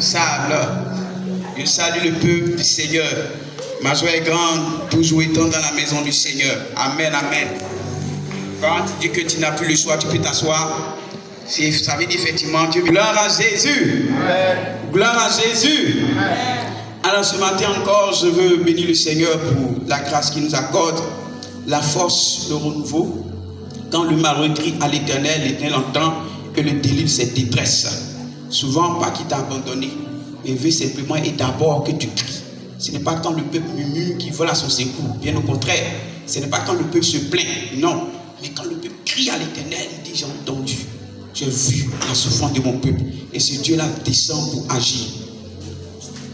Je salue le peuple du Seigneur. Ma joie est grande, toujours étant dans la maison du Seigneur. Amen, amen. Quand tu dis que tu n'as plus le choix, tu peux t'asseoir. Ça veut dire effectivement Dieu. Gloire à Jésus. Amen. Gloire à Jésus. Amen. Alors ce matin encore, je veux bénir le Seigneur pour la grâce qu'il nous accorde, la force, le renouveau. Quand le malheureux crie à l'Éternel, l'Éternel entend et le délivre cette détresse. Souvent, pas qu'il t'a abandonné, mais veut simplement et d'abord que tu cries. Ce n'est pas quand le peuple murmure qu'il vole à son secours. Bien au contraire, ce n'est pas quand le peuple se plaint, non. Mais quand le peuple crie à l'Éternel, il dit j'ai entendu, j'ai vu la souffrance de mon peuple. Et ce Dieu-là descend pour agir.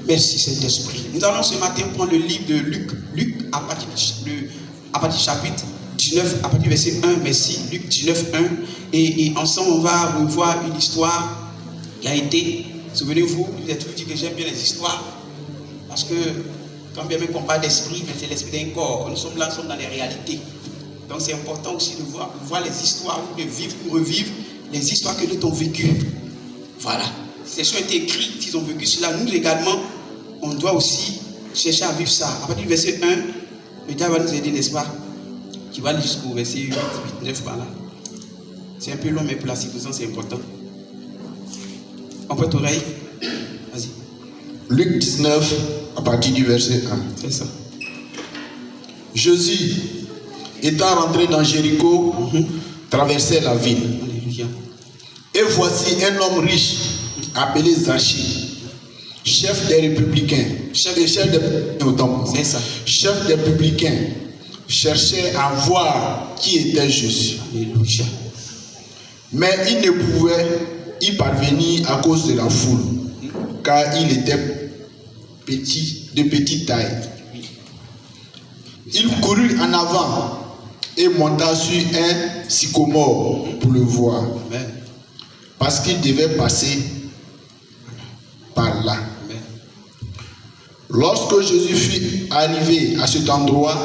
Merci Saint-Esprit. Nous allons ce matin prendre le livre de Luc à partir du chapitre 19, à partir du verset 1, merci, Luc 19, 1. Et ensemble, on va revoir une histoire qui a été, souvenez-vous, je vous ai toujours dit que j'aime bien les histoires. Parce que, quand bien même qu'on parle d'esprit, mais c'est l'esprit d'un corps. Nous sommes là, nous sommes dans les réalités. Donc c'est important aussi de voir les histoires, de vivre ou revivre les histoires que nous avons vécues. Voilà. Ces choses ont été écrites, ils ont vécu cela. Nous également, on doit aussi chercher à vivre ça. À partir du verset 1, le gars va nous aider, n'est-ce pas? Tu vas aller jusqu'au verset 8, 9 par là. C'est un peu long, mais pour la circonstance, c'est important. On prête oreille. Vas-y. Luc 19, à partir du verset 1. C'est ça. Jésus, étant rentré dans Jéricho, traversait la ville. Alléluia. Et voici un homme riche, appelé Zachée, chef des républicains, chef des publicains, cherchait à voir qui était Jésus. Alléluia. Mais il ne pouvait y parvenir à cause de la foule, car il était petit, de petite taille. Il courut en avant et monta sur un sycomore pour le voir, parce qu'il devait passer par là. Lorsque Jésus fut arrivé à cet endroit,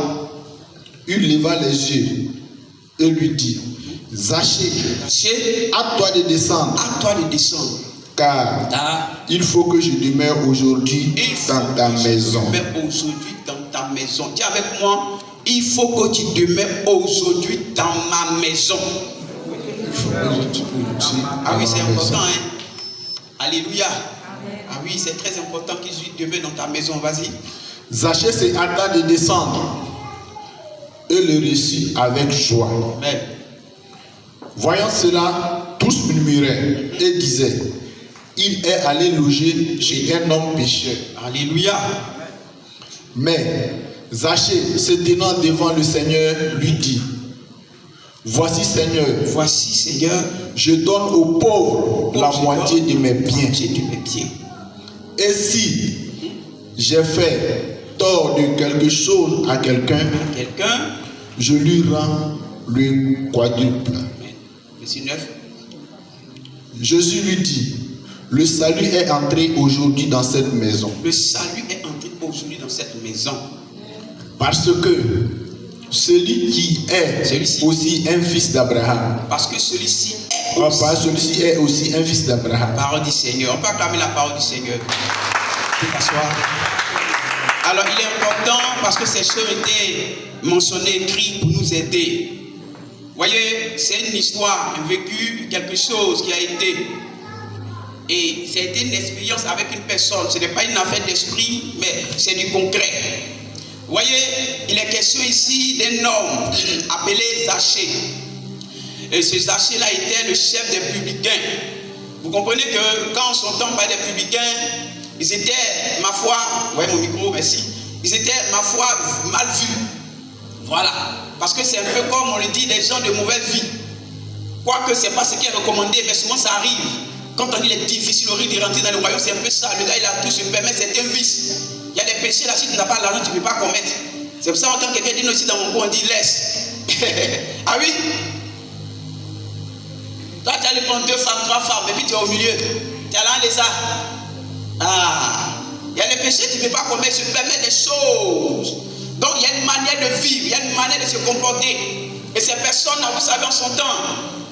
il leva les yeux et lui dit: Zachée, hâte-toi de descendre. Hâte-toi de descendre. Car il faut que je demeure aujourd'hui dans ta maison. Aujourd'hui dans ta maison. Dis avec moi, il faut que tu demeures aujourd'hui dans ma maison. Ah oui, c'est important, hein. Alléluia. Ah oui, c'est très important que je demeure dans ta maison. Vas-y. Zachée se hâta de descendre et le reçut avec joie. Amen. Voyant cela, tous murmuraient et disaient: il est allé loger chez un homme pécheur. Alléluia. Mais Zachée, se tenant devant le Seigneur, lui dit: voici Seigneur, je donne aux pauvres la moitié de mes biens. Et si j'ai fait tort de quelque chose à quelqu'un, je lui rends le quadruple. Verset 9. Jésus lui dit: le salut est entré aujourd'hui dans cette maison. Le salut est entré aujourd'hui dans cette maison. Parce que celui-ci est aussi un fils d'Abraham. Parce que celui-ci est aussi un fils d'Abraham. Parole du Seigneur. On peut acclamer la parole du Seigneur. Tu peux t'asseoir. Alors il est important parce que ces choses ont été mentionnées, écrites pour nous aider. Voyez, c'est une histoire, un vécu, quelque chose qui a été. Et c'est une expérience avec une personne. Ce n'est pas une affaire d'esprit, mais c'est du concret. Voyez, il est question ici d'un homme appelé Zachée. Et ce Zachée-là était le chef des publicains. Vous comprenez que quand on s'entend par des publicains, ils étaient, ma foi, vous voyez mon micro, merci. Ils étaient, ma foi, mal vus. Voilà. Parce que c'est un peu comme on le dit, des gens de mauvaise vie. Quoique ce n'est pas ce qui est recommandé, mais souvent ça arrive. Quand on dit qu'il est difficile de rentrer dans le royaume, c'est un peu ça. Le gars, il a tout se permettre, c'est un vice. Il y a des péchés là, si tu n'as pas l'argent, tu ne peux pas commettre. C'est pour ça, quand quelqu'un dit aussi dans mon coin, on dit laisse. Ah oui? Toi, tu allais prendre 2 femmes, 3 femmes, et puis tu es au milieu. Tu as l'un de ça. Ah, il y a des péchés, tu ne peux pas commettre, se permettre des choses. Donc, il y a une manière de vivre, il y a une manière de se comporter. Et ces personnes-là, vous savez, en son temps,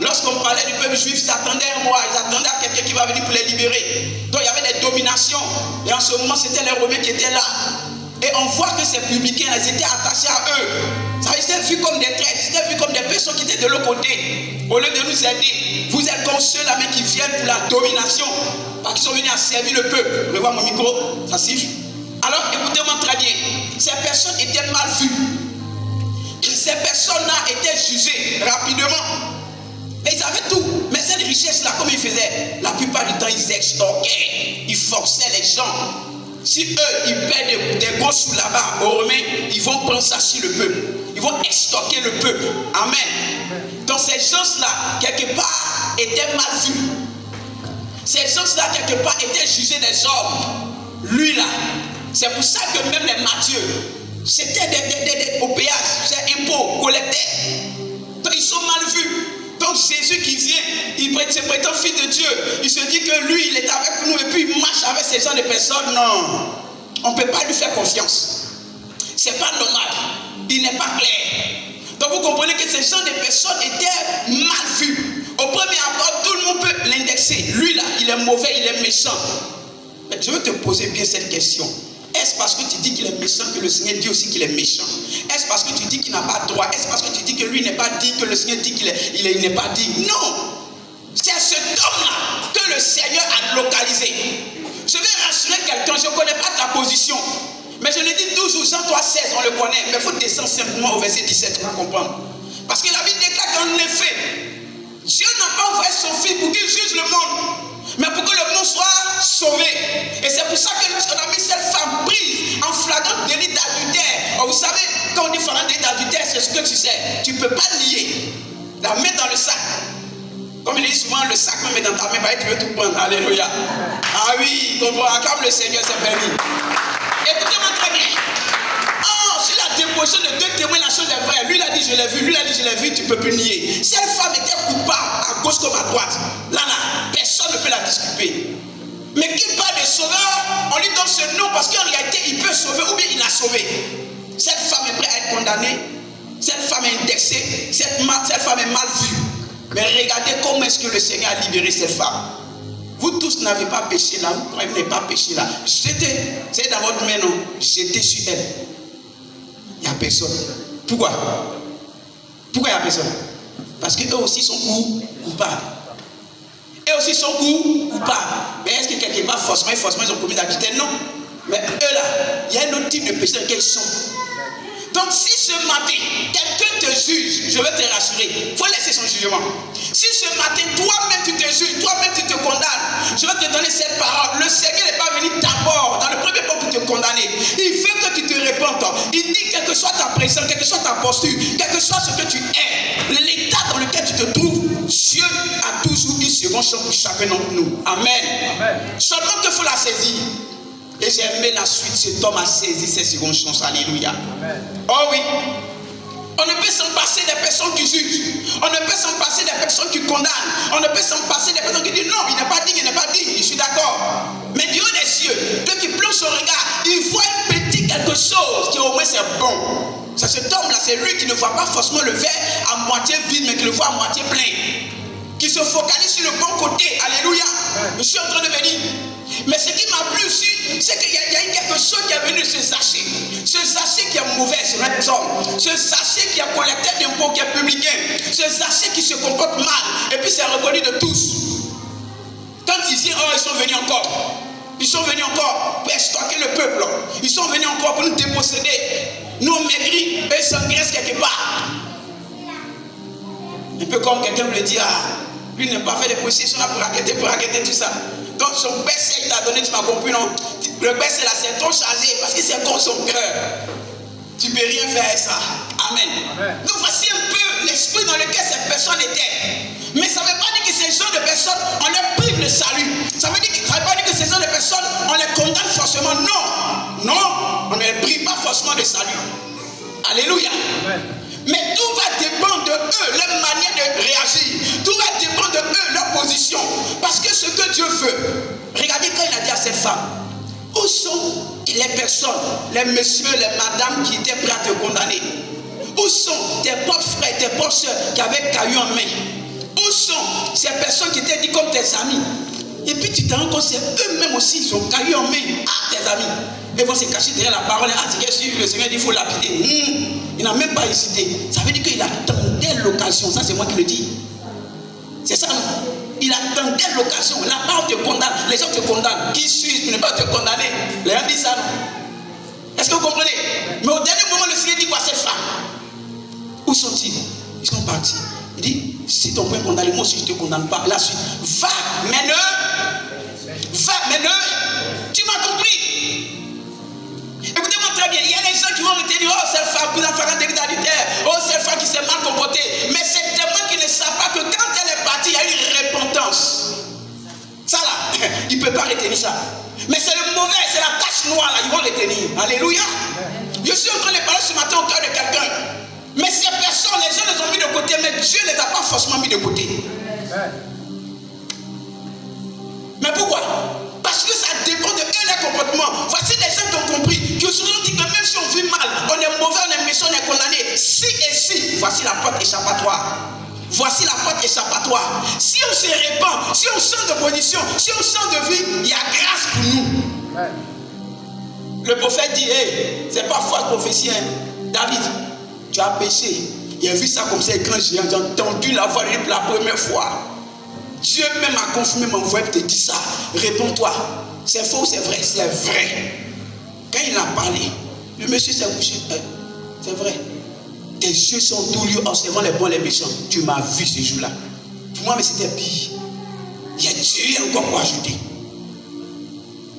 lorsqu'on parlait du peuple juif, ils attendaient un roi, ils attendaient à quelqu'un qui va venir pour les libérer. Donc, il y avait des dominations. Et en ce moment, c'était les Romains qui étaient là. Et on voit que ces publicains, ils étaient attachés à eux. Ça, ils étaient vus comme des traîtres, ils étaient vus comme des personnes qui étaient de l'autre côté. Au lieu de nous aider, vous êtes comme ceux-là qui viennent pour la domination. Parce qu'ils sont venus à servir le peuple. Je vois mon micro, ça siffle. Alors écoutez-moi très bien. Ces personnes étaient mal vues. Ces personnes-là étaient jugées rapidement. Et ils avaient tout. Mais cette richesse-là, comme ils faisaient, la plupart du temps, ils extorquaient. Ils forçaient les gens. Si eux, ils paient des gros sous là-bas aux Romains, ils vont prendre ça sur le peuple. Ils vont extorquer le peuple. Amen. Donc ces gens-là, quelque part, étaient mal vus. Ces gens-là, quelque part, étaient jugés des hommes. Lui, là, c'est pour ça que même les Matthieu, c'était des péages, c'est impôts collectés. Donc ils sont mal vus. Donc Jésus qui vient, il se prétend fils de Dieu. Il se dit que lui, il est avec nous et puis il marche avec ces gens de personnes. Non, on ne peut pas lui faire confiance. C'est pas normal. Il n'est pas clair. Donc vous comprenez que ces gens de personnes étaient mal vus. Au premier abord, tout le monde peut l'indexer. Lui là, il est mauvais, il est méchant. Mais je veux te poser bien cette question. Est-ce parce que tu dis qu'il est méchant que le Seigneur dit aussi qu'il est méchant? Est-ce parce que tu dis qu'il n'a pas droit? Est-ce parce que tu dis que lui n'est pas digne que le Seigneur dit qu'il n'est pas digne? Non! C'est cet homme-là que le Seigneur a localisé. Je vais rassurer quelqu'un, je ne connais pas ta position. Mais je le dis toujours, Jean 3,16, on le connaît. Mais il faut descendre simplement au verset 17 pour comprendre. Parce que la Bible déclare qu'en effet, Dieu n'a pas envoyé son Fils pour qu'il juge le monde, mais pour que le monde soit sauvé. Et c'est pour ça que lorsqu'on a mis cette femme prise en flagrant délit d'adultère, vous savez, quand on dit flagrant délit d'adultère, c'est ce que tu sais. Tu ne peux pas lier. La main dans le sac. Comme il dit souvent, le sac même est dans ta main, tu veux tout prendre. Alléluia. Ah oui, comprends, acclame le Seigneur, c'est permis. Écoutez-moi très bien. Oh, sur la déposition de deux témoins, la chose est vraie. Lui, il a dit, je l'ai vu. Lui, il a dit, je l'ai vu. Tu ne peux plus nier. Cette femme était coupable, à gauche comme à droite. Là, personne ne peut la disculper. Mais qui parle de sauveur, on lui donne ce nom parce qu'en réalité, il peut sauver ou bien il a sauvé. Cette femme est prête à être condamnée. Cette femme est indexée. Cette femme est mal vue. Mais regardez comment est-ce que le Seigneur a libéré cette femme. Vous tous n'avez pas péché là, vous n'avez pas péché là. C'est dans votre main, non? J'étais sur elle. Il n'y a personne. Pourquoi? Pourquoi il n'y a personne? Parce qu'eux aussi sont coupables. Eux aussi sont coupables. Mais est-ce que quelque part, forcément, ils ont commis l'adultère? Non. Mais eux là, il y a un autre type de péché dans lequel ils sont. Donc si ce matin, quelqu'un te juge, je veux te rassurer, il faut laisser son jugement. Si ce matin, toi-même tu te juges, toi-même tu te condamnes, je vais te donner cette parole. Le Seigneur n'est pas venu d'abord, dans le premier point, pour te condamner. Il veut que tu te répandes. Il dit, quelle que soit ta présence, quelle que soit ta posture, quel que soit ce que tu es, l'état dans lequel tu te trouves, Dieu a toujours une seconde chance pour chacun d'entre nous. Amen. Amen. Seulement qu'il faut la saisir. Et j'ai aimé la suite, cet homme a saisi cette seconde chance. Alléluia. Amen. Oh oui. On ne peut s'en passer des personnes qui jugent. On ne peut s'en passer des personnes qui condamnent. On ne peut s'en passer des personnes qui disent non, il n'est pas digne, il n'est pas digne. Je suis d'accord. Mais Dieu des cieux, Dieu qui plonge son regard, il voit un petit quelque chose qui au moins c'est bon. C'est cet homme-là, c'est lui qui ne voit pas forcément le verre à moitié vide, mais qui le voit à moitié plein. Qui se focalise sur le bon côté. Alléluia. Je suis en train de me dire. Mais ce qui m'a plu aussi, c'est qu'il y a quelque chose qui est venu se sacher. Ce sachet qui est mauvais sur notre homme. Ce sachet qui est collecteur d'impôts, qui est publicain. Ce sachet qui se comporte mal. Et puis c'est reconnu de tous. Quand ils disent, oh, ils sont venus encore. Ils sont venus encore pour extorquer le peuple. Ils sont venus encore pour nous déposséder. Nous on maigrit, eux ils s'engraissent quelque part. Un peu comme quelqu'un me dit, ah, lui n'a pas fait des possessions pour raqueter tout ça. Donc son baiser il t'a donné, tu m'as compris, non? Le baiser là c'est trop chargé parce que c'est comme son cœur. Tu ne peux rien faire avec ça. Amen. Amen. Donc voici un peu l'esprit dans lequel cette personne était. Mais ça ne veut pas dire que ces gens de personnes, on leur prive le salut. Ça ne veut pas dire que ces gens de personnes, on les condamne forcément. Non. Non, on ne les prive pas forcément de salut. Alléluia. Amen. Mais tout va dépendre de eux, leur manière de réagir. Tout va dépendre de eux, leur position. Parce que ce que Dieu veut, regardez quand il a dit à cette femme, où sont les personnes, les messieurs, les madames qui étaient prêts à te condamner? Où sont tes propres frères, tes propres soeurs qui avaient caillou en main? Où sont ces personnes qui t'ont dit comme tes amis? Et puis tu te rends compte, c'est eux-mêmes aussi, ils ont caillou en main. Ah, tes amis. Ils vont se cacher derrière la parole. Ah, c'est que le Seigneur dit qu'il faut lapider. Il n'a même pas hésité. Ça veut dire qu'il attendait l'occasion. Ça, c'est moi qui le dis. C'est ça, non? Il attendait l'occasion. La parole te condamne. Les gens te condamnent. Qui suis-je pour ne pas te condamner? Les gens disent ça, non? Est-ce que vous comprenez? Mais au dernier moment, le Seigneur dit quoi à cette femme? Où sont-ils? Ils sont partis. Il dit, si ton point condamné, moi aussi je ne te condamne pas. La suite, va, mais ne, tu m'as compris. Écoutez-moi très bien, il y a des gens qui vont retenir, oh cette femme, vous en fera des adultères, oh cette femme qui s'est mal comportée. Mais c'est tellement qu'ils ne savent pas que quand elle est partie, il y a une repentance. Ça là, ils ne peuvent pas retenir ça. Mais c'est le mauvais, c'est la tache noire là, ils vont retenir. Alléluia. Je suis en train de parler ce matin au cœur de quelqu'un. Mais ces personnes, les gens les ont mis de côté, mais Dieu ne les a pas forcément mis de côté. Mais pourquoi? Parce que ça dépend de eux, leur comportement. Voici des gens qui ont compris, qui se sont dit que même si on vit mal, on est mauvais, on est méchant, on est condamné. Si et si, voici la porte échappatoire. Voici la porte échappatoire. Si on se répand, si on change de position, si on change de vie, il y a grâce pour nous. Le prophète dit, hey, c'est pas fausse prophétie, hein. David, tu as péché. Il a vu ça comme ça, écran géant. J'ai entendu la voix de Dieu pour la première fois. Dieu même a confirmé mon voix et te dit ça. Réponds-toi. C'est faux ou c'est vrai? C'est vrai. Quand il a parlé, le monsieur s'est couché. C'est vrai. Tes yeux sont tous lieux observant les bons et les méchants. Tu m'as vu ce jour-là. Pour moi, mais c'était pire. Il y a Dieu encore pour ajouter.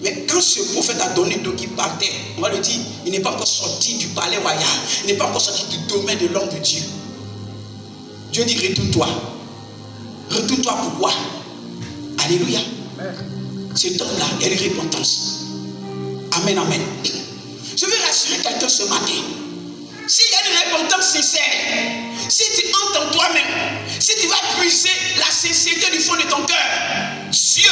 Mais quand ce prophète a donné d'eau qui partait, on va le dire, il n'est pas encore sorti du palais royal. Il n'est pas encore sorti du domaine de l'homme de Dieu. Dieu dit, retourne-toi. Retourne-toi pourquoi? Alléluia. Cet homme-là, il y a une repentance. Amen, amen. Je veux rassurer quelqu'un ce matin. S'il y a une repentance sincère, si tu entres en toi-même, si tu vas puiser la sincérité du fond de ton cœur, Dieu,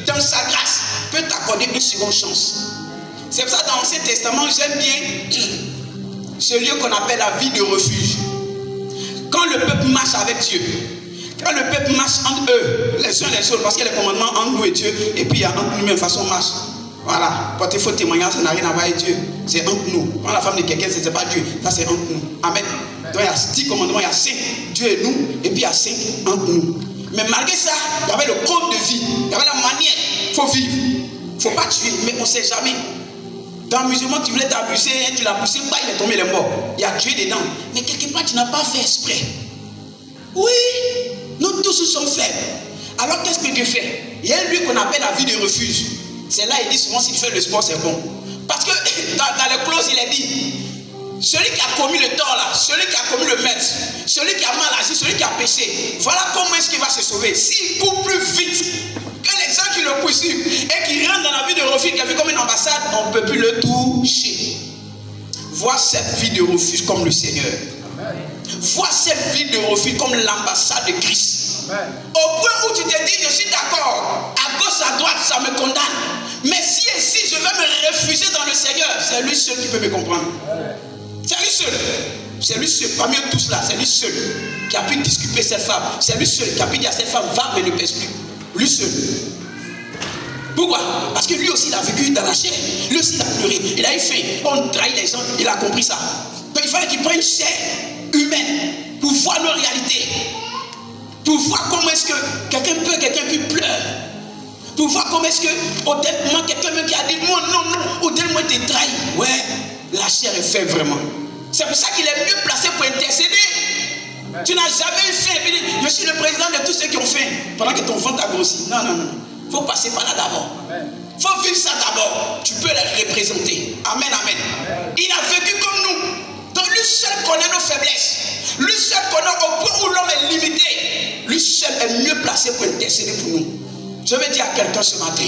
dans sa grâce, peut t'accorder une seconde chance. C'est pour ça que dans l'Ancien Testament, j'aime bien ce lieu qu'on appelle la ville de refuge. Quand le peuple marche avec Dieu, quand le peuple marche entre eux, les uns les autres, parce qu'il y a les commandements entre nous et Dieu, et puis il y a entre nous-mêmes façon marche. Voilà, porter faux témoignage, ça n'a rien à voir avec Dieu. C'est entre nous. Quand la femme de quelqu'un, ce n'est pas Dieu. Ça, c'est entre nous. Amen. Donc, il y a 10 commandements, il y a 5. Dieu et nous, et puis il y a 5 entre nous. Mais malgré ça, il y avait le code de vie. Il y avait la manière. Il faut vivre. Il ne faut pas tuer, mais on ne sait jamais. Dans le musulman, tu voulais t'abuser, tu l'as poussé, pas, il est tombé, il est mort. Il y a tué dedans. Mais quelque part, tu n'as pas fait exprès. Oui, nous tous nous sommes faibles. Alors, qu'est-ce que Dieu fait? Il y a un lieu qu'on appelle la vie de refuge. C'est là, il dit souvent, s'il fait le sport, c'est bon. Parce que dans les clauses, il est dit, celui qui a commis le tort là, celui qui a commis le maître, celui qui a mal agi, celui qui a péché, voilà comment est-ce qu'il va se sauver. S'il court plus vite que les gens qui le poursuivent et qui rentrent dans la vie de refuge, qui a vu comme une ambassade, on ne peut plus le toucher. Vois cette vie de refuge comme le Seigneur. Vois cette vie de refuge comme l'ambassade de Christ. Amen. Au point où tu te dis, je suis d'accord, à gauche, à droite, ça me condamne. Mais si et si je vais me réfugier dans le Seigneur, c'est lui seul qui peut me comprendre. C'est lui seul. C'est lui seul, parmi eux tous là, c'est lui seul qui a pu disculper cette femme. C'est lui seul qui a pu dire à cette femme, va, mais ne pèse plus. Lui seul. Pourquoi? Parce que lui aussi, il a vécu dans la chair. Lui aussi, il a pleuré. Il a eu faim. On trahit les gens. Il a compris ça. Donc, il fallait qu'il prenne une chair humaine pour voir nos réalités. Pour voir comment est-ce que quelqu'un pleure. Pour voir comment est-ce que, au dernier moment, quelqu'un qui a dit, moi, non, au dernier moment, il te trahit. Ouais, la chair est faible vraiment. C'est pour ça qu'il est mieux placé pour intercéder. Amen. Tu n'as jamais eu faim. Je suis le président de tous ceux qui ont faim. Pendant que ton ventre a grossi. Non. Il faut passer par là d'abord. Il faut vivre ça d'abord. Tu peux les représenter. Amen. Il a vécu comme nous. Donc lui seul connaît nos faiblesses. Lui seul connaît au point où l'homme est limité. Lui seul est mieux placé pour intercéder pour nous. Je veux dire à quelqu'un ce matin,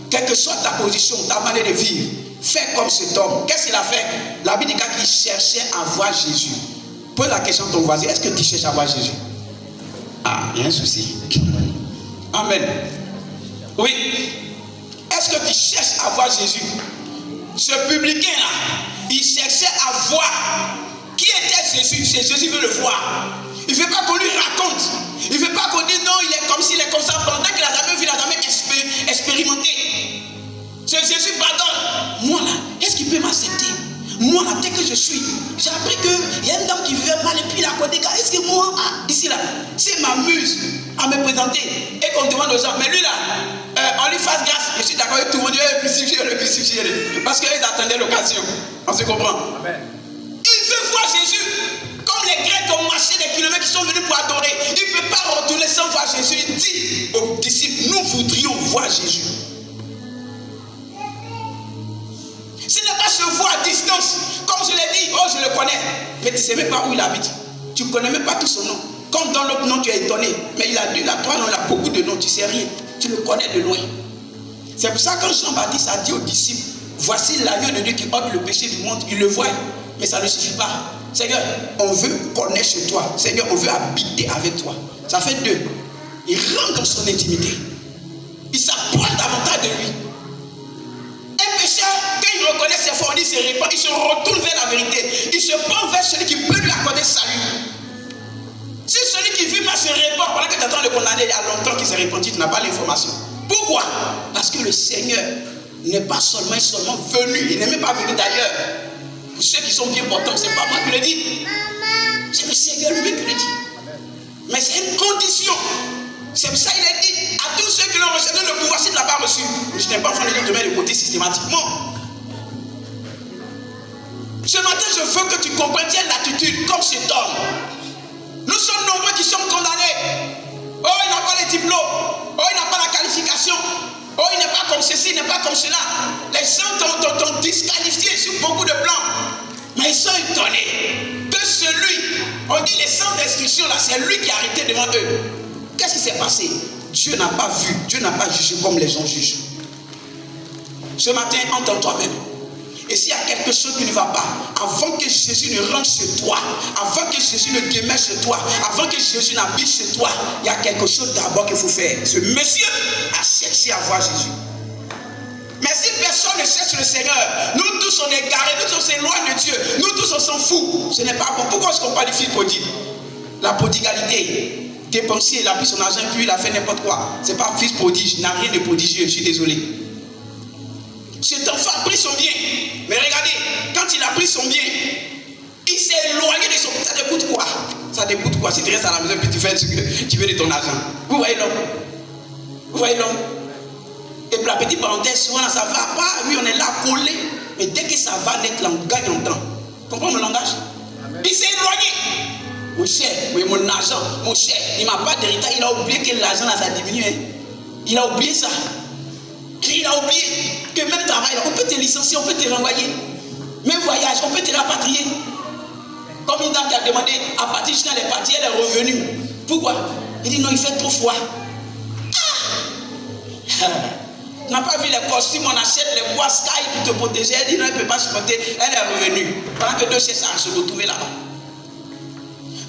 quelle que soit ta position, ta manière de vivre, fais comme cet homme. Qu'est-ce qu'il a fait? La Bible dit qu'il cherchait à voir Jésus. Pose la question à ton voisin, est-ce que tu cherches à voir Jésus? Ah, il y a un souci. Amen. Oui. Est-ce que tu cherches à voir Jésus? Ce publicain-là, il cherchait à voir qui était Jésus. Jésus veut le voir. Il ne veut pas qu'on lui raconte. Il ne veut pas qu'on dise non, il est comme s'il est comme ça pendant qu'il n'a jamais vu, il n'a jamais expérimenté. C'est Jésus pardonne. Moi là, est-ce qu'il peut m'accepter? Moi là, tel que je suis, j'ai appris qu'il y a une dame qui vivait mal et puis il a codé. Est-ce que moi, ici là, s'il m'amuse à me présenter et qu'on demande aux gens, mais lui là, on lui fasse grâce, je suis d'accord avec tout le monde, le crucifié, parce qu'ils attendaient l'occasion. On se comprend? Amen. Il veut voir Jésus. Comme les Grecs ont marché des kilomètres qui sont venus pour adorer. Il ne peut pas retourner sans voir Jésus. Il dit aux disciples, nous voudrions voir Jésus. Ce n'est pas se voir à distance. Comme je l'ai dit, oh je le connais. Mais tu ne sais même pas où il habite. Tu ne connais même pas tout son nom. Comme dans l'autre nom, tu es étonné. Mais il a 3 noms, il a beaucoup de noms, tu ne sais rien. Tu le connais de loin. C'est pour ça que quand Jean-Baptiste a dit aux disciples, voici l'agneau de Dieu qui ôte le péché du monde. Il le voit. Mais ça ne suffit pas. Seigneur, on veut connaître chez toi. Seigneur, on veut habiter avec toi. Ça fait 2. Il rentre dans son intimité. Il s'approche davantage de lui. Un pécheur, quand il reconnaît ses fautes, il se répand, il se retourne vers la vérité. Il se prend vers celui qui peut lui accorder salut. Si celui qui vit mal se répand, pendant que tu attends le condamner, il y a longtemps qu'il s'est repenti, tu n'as pas l'information. Pourquoi? Parce que le Seigneur n'est pas seulement venu, il n'est même pas venu d'ailleurs. Pour ceux qui sont bien portants, ce n'est pas moi qui le dis. C'est le Seigneur lui-même qui le dit. Mais c'est une condition. C'est pour ça qu'il a dit à tous ceux qui l'ont reçu, le pouvoir s'il ne l'a pas reçu. Je n'ai pas en train de dire de mettre de côté systématiquement. Ce matin, je veux que tu comprennes l'attitude comme cet homme. Nous sommes nombreux qui sommes condamnés. Oh, il n'a pas les diplômes. Oh, il n'a pas la qualification. Oh, il n'est pas comme ceci, il n'est pas comme cela. Les gens t'ont disqualifié sur beaucoup de plans. Mais ils sont étonnés que celui, on dit les centres d'instruction là, c'est lui qui a arrêté devant eux. Qu'est-ce qui s'est passé? Dieu n'a pas vu, Dieu n'a pas jugé comme les gens jugent. Ce matin, entends toi-même. Et s'il y a quelque chose qui ne va pas, avant que Jésus ne rentre chez toi, avant que Jésus ne demeure chez toi, avant que Jésus n'habite chez toi, il y a quelque chose d'abord qu'il faut faire. Ce monsieur a cherché à voir Jésus. Mais si personne ne cherche le Seigneur, nous tous on est égarés, nous tous on s'éloigne de Dieu, nous tous on s'en fout. Ce n'est pas bon. Pourquoi est-ce qu'on parle du fils prodigue? La prodigalité. Dépenser, il a pris son argent, puis il a fait n'importe quoi. Ce n'est pas fils prodige, il n'a rien de prodigieux, je suis désolé. Cet enfant a pris son bien. Mais regardez, quand il a pris son bien, il s'est éloigné de son... Ça dégoûte quoi? Ça dégoûte quoi? Si tu restes à la maison et tu fais ce que tu veux de ton argent. Vous voyez l'homme? Vous voyez l'homme? Et pour la petite parenthèse, souvent ça va pas. Oui, on est là collé. Mais dès que ça va net, là, on gagne en temps. Comprends mon langage? Il s'est éloigné. Mon cher, oui, mon argent, mon cher, il ne m'a pas d'héritage. Il a oublié que l'argent là, ça diminue. Hein. Il a oublié ça. Il a oublié que même travail, on peut te licencier, on peut te renvoyer. Même voyage, on peut te rapatrier. Comme une dame qui a demandé à partir jusqu'à les parties, elle est revenue. Pourquoi? Il dit non, il fait trop froid. Tu n'as pas vu les costumes, on achète les bois Sky pour te protéger. Elle dit non, elle ne peut pas supporter. Elle est revenue. Pendant que 2 cherchent à se retrouver là-bas.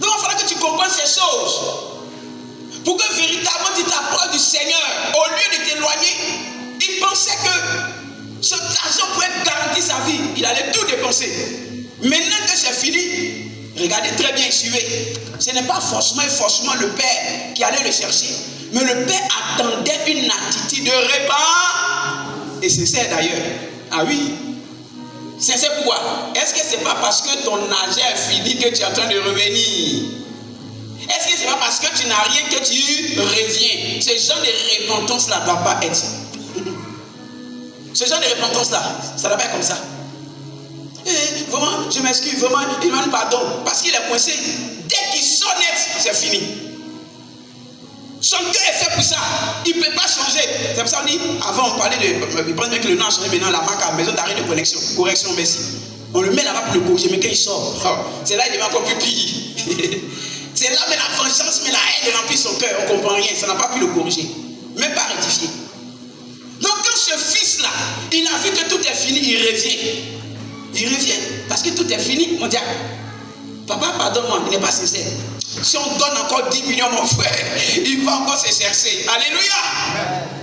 Donc il va falloir que tu comprennes ces choses. Pour que véritablement tu t'approches du Seigneur, au lieu de t'éloigner, il pensait que cet argent pouvait garantir sa vie. Il allait tout dépenser. Maintenant que c'est fini, regardez très bien, suivez. Ce n'est pas forcément le Père qui allait le chercher, mais le Père attendait une attitude de repas. Et c'est ça d'ailleurs. Ah oui. C'est pourquoi? Est-ce que ce n'est pas parce que ton argent est fini que tu es en train de revenir? Est-ce que ce n'est pas parce que tu n'as rien que tu reviens? Ce genre de repentance-là ne doit pas être. Ce genre de repentance-là, ça ne doit pas être comme ça. Vraiment, je m'excuse, vraiment, il demande pardon. Parce qu'il est coincé. Dès qu'il sonnette, c'est fini. Son cœur est fait pour ça. Il ne peut pas changer. C'est pour ça qu'on dit, avant on parlait de... Il pense bien que le nom a changé maintenant, la marque à maison d'arrêt de connexion. Correction, merci. On le met là-bas pour le corriger, mais quand il sort, c'est là qu'il devient encore plus pire. C'est là mais la vengeance, mais la haine remplit son cœur. On ne comprend rien, ça n'a pas pu le corriger. Même pas rectifier. Donc quand ce fils-là, il a vu que tout est fini, il revient. Il revient parce que tout est fini. Mon diable, papa, pardonne-moi, il n'est pas sincère. Si on donne encore 10 millions, mon frère, il va encore se chercher. Alléluia.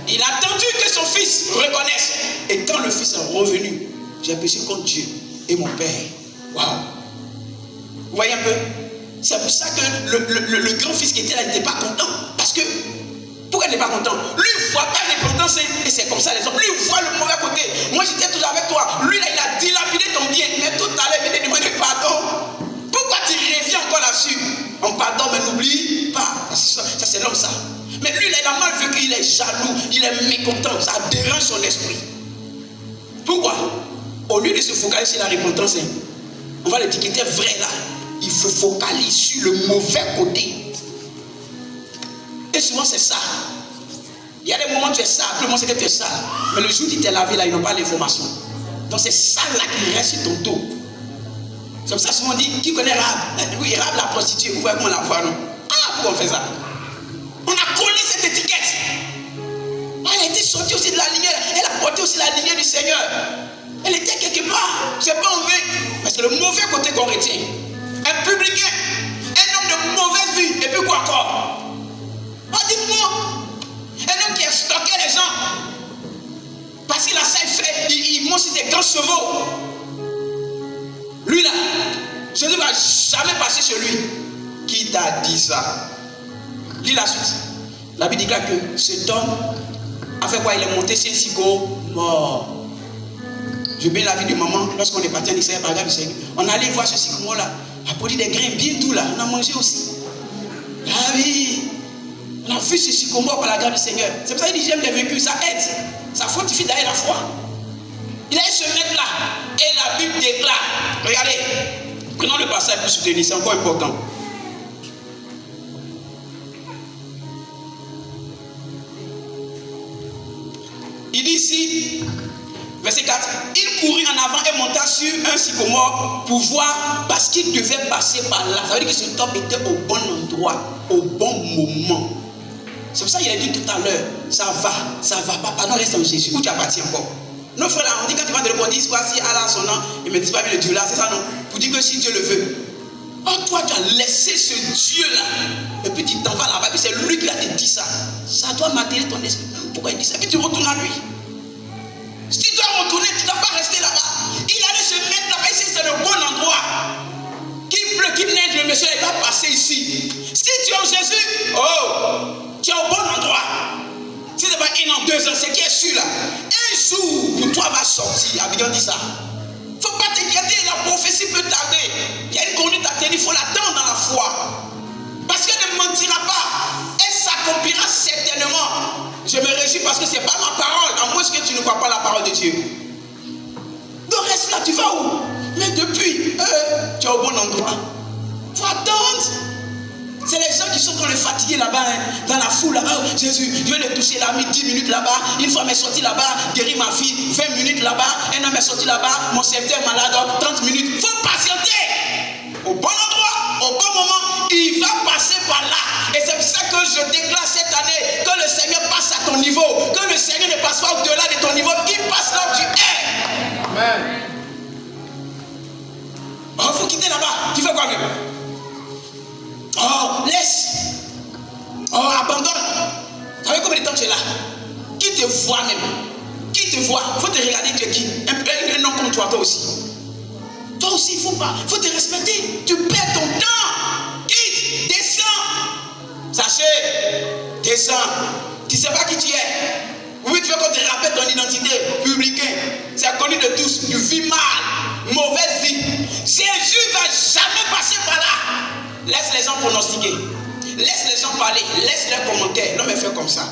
Il a attendu que son fils reconnaisse. Et quand le fils est revenu, j'ai péché contre Dieu et mon père. Waouh. Vous voyez un peu? C'est pour ça que le grand-fils qui était là n'était pas content. Parce que, pourquoi il n'est pas content? Lui, il voit pas l'importance et c'est comme ça les hommes. Lui, il voit le mauvais côté. Moi, j'étais toujours avec toi. Lui, là, il a dilapidé ton bien. Mais tout à l'heure, il vient de demander pardon. Pourquoi tu reviens encore là-dessus? On pardonne, mais n'oublie pas. Ça, c'est l'homme, ça. Mais lui, là, il a mal vécu. Il est jaloux. Il est mécontent. Ça dérange son esprit. Pourquoi? Au lieu de se focaliser sur la repentance, on va l'étiqueter vrai là. Il faut focaliser sur le mauvais côté. Et souvent c'est ça. Il y a des moments où tu es sale, tout le monde sait que tu es sale. Mais le jour où tu t'es lavé là, ils n'ont pas l'information. Donc c'est ça là qui reste sur ton dos. C'est comme ça souvent on dit, qui connaît Rahab? Oui, Rahab la prostituée, vous voyez comment on la voit, non? Ah, pourquoi on fait ça? On a collé cette étiquette. Elle a été sortie aussi de la lignée, elle a porté aussi la lignée du Seigneur. Elle était quelque part, c'est pas en vain. Mais c'est le mauvais côté qu'on retient. Un publicain, un homme de mauvaise vie, et puis quoi encore? Oh, dites-moi, un homme qui a stocké les gens, parce qu'il a ça fait, il monte sur des grands chevaux. Lui là, Jésus ne va jamais passer sur lui. Qui t'a dit ça? Lis la suite. La Bible déclare que cet homme a fait quoi? Il est monté sur un sycomore mort. Je bénis la vie de maman lorsqu'on est parti en Israël par la grâce du Seigneur. On allait voir ce sycomore là. A produit des grains bien doux là. On a mangé aussi. Ah oui. On a vu ce sycomore par la grâce du Seigneur. C'est pour ça qu'il dit j'aime les vécus. Ça aide. Ça fortifie d'ailleurs la foi. Il allait se mettre là. Et la Bible déclare. Regardez. Prenons le passage pour soutenir. C'est encore important. Il dit ici. Verset 4, il courut en avant et monta sur un sycomore pour voir parce qu'il devait passer par là. Ça veut dire que cet homme était au bon endroit, au bon moment. C'est pour ça qu'il a dit tout à l'heure, ça va, papa, non, reste en Jésus. Où tu appartiens encore? Nos frères là, on dit quand tu vas de le dire quoi, si Allah son nom, il me dit pas bien le Dieu là, c'est ça non? Pour dire que si Dieu le veut. Oh, toi, tu as laissé ce Dieu là, et puis tu t'en vas là-bas, puis c'est lui qui a te dit ça. Ça doit m'attirer ton esprit. Pourquoi il dit ça? Et puis tu retournes à lui. Si tu dois retourner, tu ne dois pas rester là-bas. Il allait se mettre là-bas, ici c'est le bon endroit. Qu'il pleut, qu'il neige, le monsieur il va passer ici. Si tu es en Jésus, oh, tu es au bon endroit. Si ce n'est pas 1 an, 2 ans, c'est qui est sûr là. Un jour, pour toi va sortir. Abidjan dit ça. Il ne faut pas t'inquiéter, la prophétie peut tarder. Il y a une conduite à tenir, il faut l'attendre dans la foi. Parce qu'elle ne mentira pas. Elle s'accomplira certainement. Je me réjouis parce que ce n'est pas ma parole, à moins que tu ne crois pas la parole de Dieu. Donc reste là, tu vas où? Mais depuis, tu es au bon endroit. Il faut attendre. C'est les gens qui sont dans le fatigué là-bas, hein, dans la foule là-bas. Oh, Jésus, je vais le toucher là, 10 minutes là-bas. Une fois, m'est sorti là-bas, guérir ma fille, 20 minutes là-bas. Un homme est sorti là-bas, mon serviteur est malade, 30 minutes. Il faut patienter. Au bon endroit, au bon moment, il va passer par là. Et c'est pour ça que je déclare cette année que le Seigneur passe à ton niveau. Que le Seigneur ne passe pas au-delà de ton niveau, qu'il passe là où tu es. Amen. Oh, il faut quitter là-bas. Tu fais quoi même? Oh, laisse. Oh, abandonne. Ça fait combien de temps tu es là? Qui te voit même? Qui te voit? Il faut te regarder, tu es qui? Un homme comme toi aussi. Toi aussi, il faut te respecter. Tu perds ton temps. Quitte, descends. Sachez, descends. Tu ne sais pas qui tu es. Oui, tu veux qu'on te rappelle ton identité publicain. C'est connu de tous. Tu vis mal. Mauvaise vie. Jésus ne va jamais passer par là. Laisse les gens pronostiquer. Laisse les gens parler. Laisse leurs commentaires. Non, mais fais comme ça.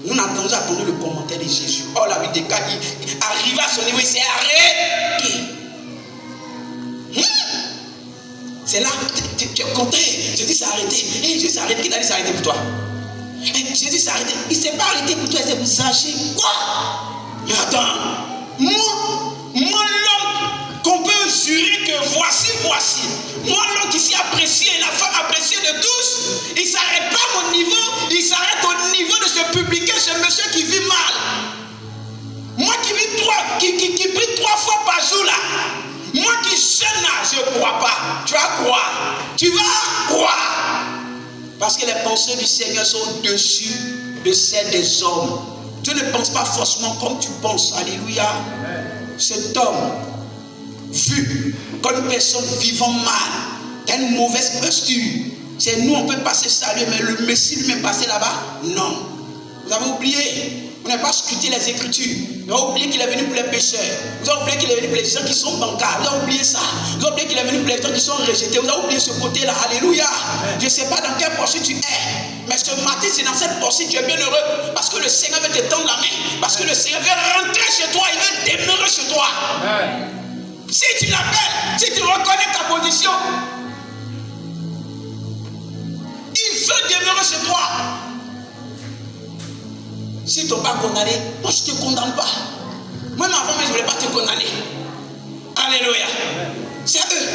Nous n'attendons attendu le commentaire de Jésus. Oh, la vie des cas, il arrive à son niveau, il s'est arrêté. C'est là, tu es content. Jésus s'est arrêté. Jésus s'est arrêté. Qui t'a dit s'arrêter pour toi? Jésus s'est arrêté. Il ne s'est pas arrêté pour toi, il s'est pour Zaché. Quoi? Mais attends. Moi l'homme qu'on peut jurer que voici. Moi l'homme qui s'est apprécié, la femme appréciée de tous, il ne s'arrête pas à mon niveau, il s'arrête au niveau de ce publicain, ce monsieur qui vit mal. Moi qui prie 3 fois par jour là. Moi qui jeûne là, je ne crois pas. Tu vas croire. Tu vas croire. Parce que les pensées du Seigneur sont au-dessus de celles des hommes. Dieu ne pense pas forcément comme tu penses. Alléluia. Cet homme, vu comme une personne vivant mal, Tu as une mauvaise posture. C'est nous, on peut passer salut, mais le Messie lui-même passer là-bas? Non. Vous avez oublié. Vous n'avez pas scruté les Écritures. Vous avez oublié qu'il est venu pour les pécheurs. Vous avez oublié qu'il est venu pour les gens qui sont bancards. Vous avez oublié ça. Vous avez oublié qu'il est venu pour les gens qui sont rejetés. Vous avez oublié ce côté-là. Alléluia. Je ne sais pas dans quelle portion tu es. Mais ce matin, c'est dans cette portion tu es bien heureux. Parce que le Seigneur veut te tendre la main. Parce que le Seigneur veut rentrer chez toi. Il veut demeurer chez toi. Si tu l'appelles, si tu reconnais ta position, il veut demeurer chez toi. Si tu n'es pas condamné, moi je ne te condamne pas. Même avant, je ne voulais pas te condamner. Alléluia. C'est eux.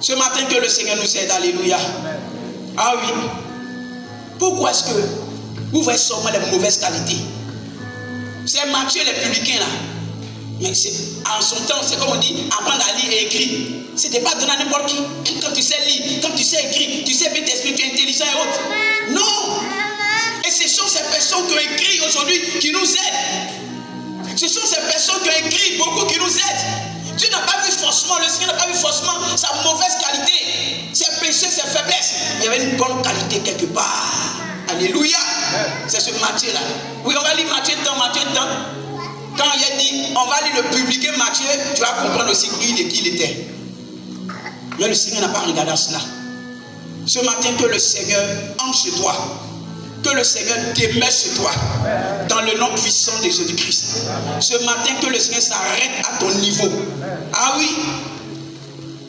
Ce matin que le Seigneur nous aide. Alléluia. Ah oui. Pourquoi est-ce que vous voyez seulement les mauvaises qualités? C'est Matthieu les publicains là. Mais en son temps, c'est comme on dit, apprendre à lire et écrire. Ce n'était pas donné à n'importe qui. Quand tu sais lire, quand tu sais écrire, tu sais bien t'exprimer, tu es intelligent et autres. Non. Et ce sont ces personnes qui ont écrit aujourd'hui qui nous aident. Ce sont ces personnes qui ont écrit beaucoup qui nous aident. Dieu n'a pas vu forcément, le Seigneur n'a pas vu forcément sa mauvaise qualité, ses péchés, ses faiblesses. Il y avait une bonne qualité quelque part. Alléluia. C'est ce Matthieu là. Oui, on va lire Matthieu dedans. Quand il a dit, on va lire le publicain Matthieu, tu vas comprendre aussi qui il était. Mais le Seigneur n'a pas regardé à cela. Ce matin, que le Seigneur entre chez toi. Que le Seigneur demeure chez toi. Dans le nom puissant de Jésus-Christ. Ce matin, que le Seigneur s'arrête à ton niveau. Ah oui.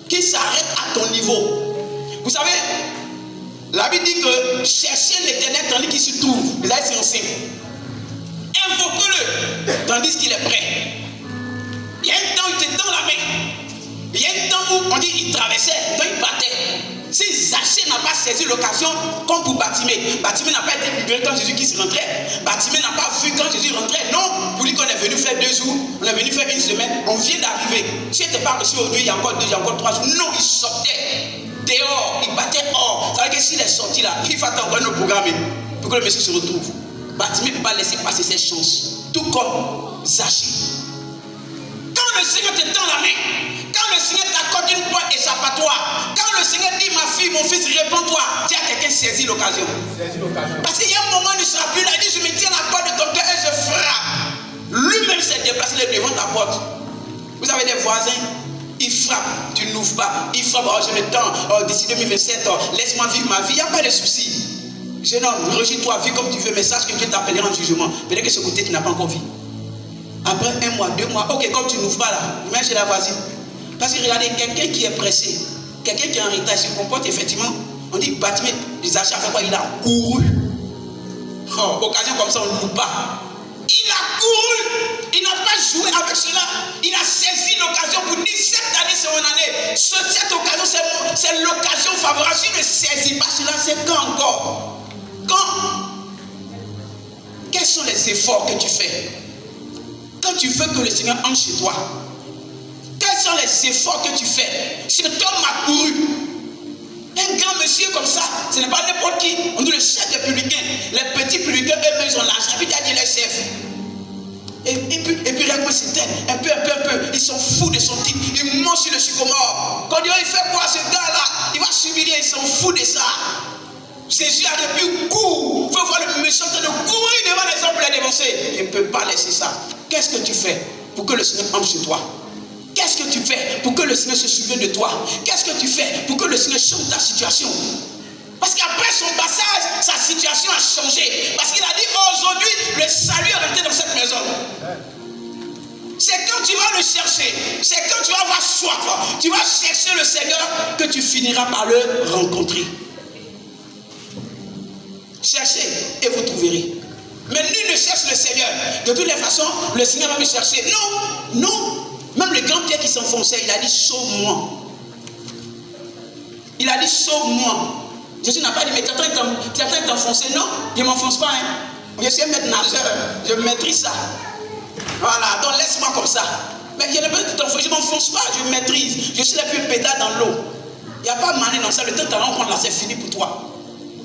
Qu'il s'arrête à ton niveau. Vous savez, la Bible dit que cherchez l'Éternel tandis qu'il se trouve. Vous avez c'est simple. Invoque-le tandis qu'il est prêt. Il y a un temps où il te tend la main. Il y a un temps où on dit il traversait, quand il partait. Si Zachée n'a pas saisi l'occasion, comme pour Bartimée. Bartimée n'a pas été libéré quand Jésus-Christ rentrait. Bartimée n'a pas vu quand Jésus rentrait. Non, pour lui qu'on est venu faire 2 jours, on est venu faire 1 semaine, on vient d'arriver. Si il n'était pas reçu aujourd'hui, il y a encore 2, il y a encore 3 jours. Non, il sortait dehors, il battait hors. Ça veut dire que s'il est sorti là, il faut attendre nos programmes pour que le monsieur se retrouve. Bartimée ne peut pas laisser passer ses chances. Tout comme Zachée. Quand le Seigneur te tend la main, quand le Seigneur t'accorde une porte échappatoire, quand le Seigneur dit ma fille, mon fils, réponds-toi, dis à quelqu'un saisis l'occasion. Parce qu'il y a un moment, il ne sera plus là, il dit je me tiens à la porte de ton cœur et je frappe. Lui-même s'est déplacé devant ta porte. Vous avez des voisins, ils frappent, tu n'ouvres pas, ils frappent, oh je me tends, d'ici 2027, laisse-moi vivre ma vie, il n'y a pas de souci. Jeune homme, régis-toi, vis comme tu veux, mais sache que Dieu t'appellera en jugement. Peut-être que ce côté tu n'as pas encore vu. Après 1 mois, 2 mois, ok, comme tu n'ouvres pas là, mais chez la voisine. Parce que regardez, quelqu'un qui est pressé, quelqu'un qui est en retard, se comporte effectivement, on dit Bartimée, les achats fait quoi? Il a couru. Oh, occasion comme ça, on ne loue pas. Il a couru, il n'a pas joué avec cela, il a saisi l'occasion pour dire cette année c'est mon année. Cette occasion c'est l'occasion favorable. Si je ne saisis pas cela, c'est quand encore? Quand? Quels sont les efforts que tu fais? Quand tu veux que le Seigneur entre chez toi, quels sont les efforts que tu fais? Cet homme a couru. Un grand monsieur comme ça, ce n'est pas n'importe qui. On dit le chef des publicains. Les petits publicains, eux-mêmes, ils ont l'argent. Puis il a dit les chefs. Et puis regarde-moi cette tête. Un peu. Ils sont fous de son titre. Ils montent sur le sycomore. Quand il fait quoi ce gars-là? Il va s'humilier. Ils sont fous de ça. Jésus a depuis court. Il faut voir le méchant de courir devant les hommes pour les dénoncer. Il ne peut pas laisser ça. Qu'est-ce que tu fais pour que le Seigneur entre chez toi? Qu'est-ce que tu fais pour que le Seigneur se souvienne de toi? Qu'est-ce que tu fais pour que le Seigneur change ta situation? Parce qu'après son passage, sa situation a changé. Parce qu'il a dit aujourd'hui, le salut est rentré dans cette maison. C'est quand tu vas le chercher, c'est quand tu vas avoir soif, tu vas chercher le Seigneur que tu finiras par le rencontrer. Cherchez et vous trouverez. Mais nul ne cherche le Seigneur. De toutes les façons, le Seigneur va me chercher. Non. Même le grand Pierre qui s'enfonçait, il a dit sauve-moi. Il a dit sauve-moi. Jésus n'a pas dit mais tu es en train de t'enfoncer. Non, je ne m'enfonce pas. Je suis un maître nageur. Je maîtrise ça. Voilà, donc laisse-moi comme ça. Mais je ne peux pas t'enfoncer. Je ne m'enfonce pas, je maîtrise. Je suis la plus pédale dans l'eau. Il n'y a pas mané dans ça. Le temps de ta rencontre là, c'est fini pour toi.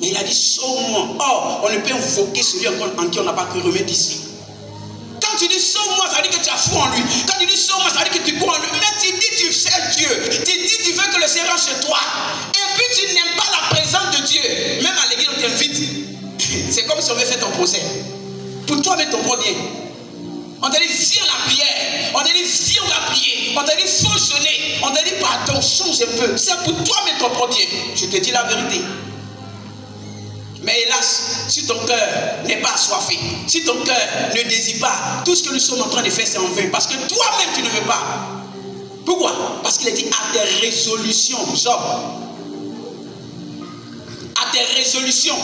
Mais il a dit sauve-moi. Or, on ne peut invoquer celui en qui on n'a pas cru remettre ici. Quand tu dis sauve-moi, ça veut dire que tu as foi en lui. Quand tu dis sauve-moi, ça veut dire que tu crois en lui. Mais tu dis tu cherches Dieu. Tu dis tu veux que le Seigneur rentre procès. Pour toi, mais ton bien. On t'a dit, viens la prière. On t'a dit, viens la prier. On t'a dit, faut jeûner. On t'a dit, pardon, change un peu. C'est pour toi, mais ton bien. Je te dis la vérité. Mais hélas, si ton cœur n'est pas assoiffé, si ton cœur ne désire pas, tout ce que nous sommes en train de faire, c'est en vain. Parce que toi-même, tu ne veux pas. Pourquoi? Parce qu'il a dit à tes résolutions, Job. À tes résolutions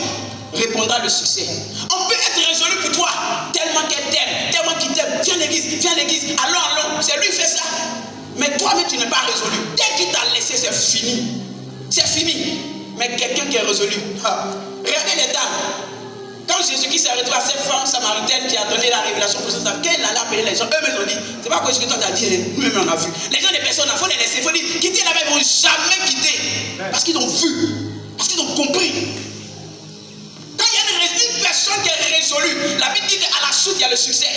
répondra le succès. On peut être résolu pour toi, tellement qu'elle t'aime, tellement qu'il t'aime. Viens à l'église, allons. C'est lui qui fait ça. Mais toi-même, tu n'es pas résolu. Dès qu'il t'a laissé, c'est fini. C'est fini. Mais quelqu'un qui est résolu. Regardez les dames. Quand Jésus-Christ s'est retrouvé à cette femme samaritaine qui a donné la révélation pour ça, quand elle allait appeler les gens, eux-mêmes ont dit, c'est pas quoi ce que toi t'as dit, nous-mêmes on a vu. Les gens, des personnes, il faut les laisser, il faut dire, quitter la main, ils ne vont jamais quitter. Parce qu'ils ont vu, parce qu'ils ont compris. Quand il y a une personne qui est résolue, la Bible dit qu'à la suite, il y a le succès.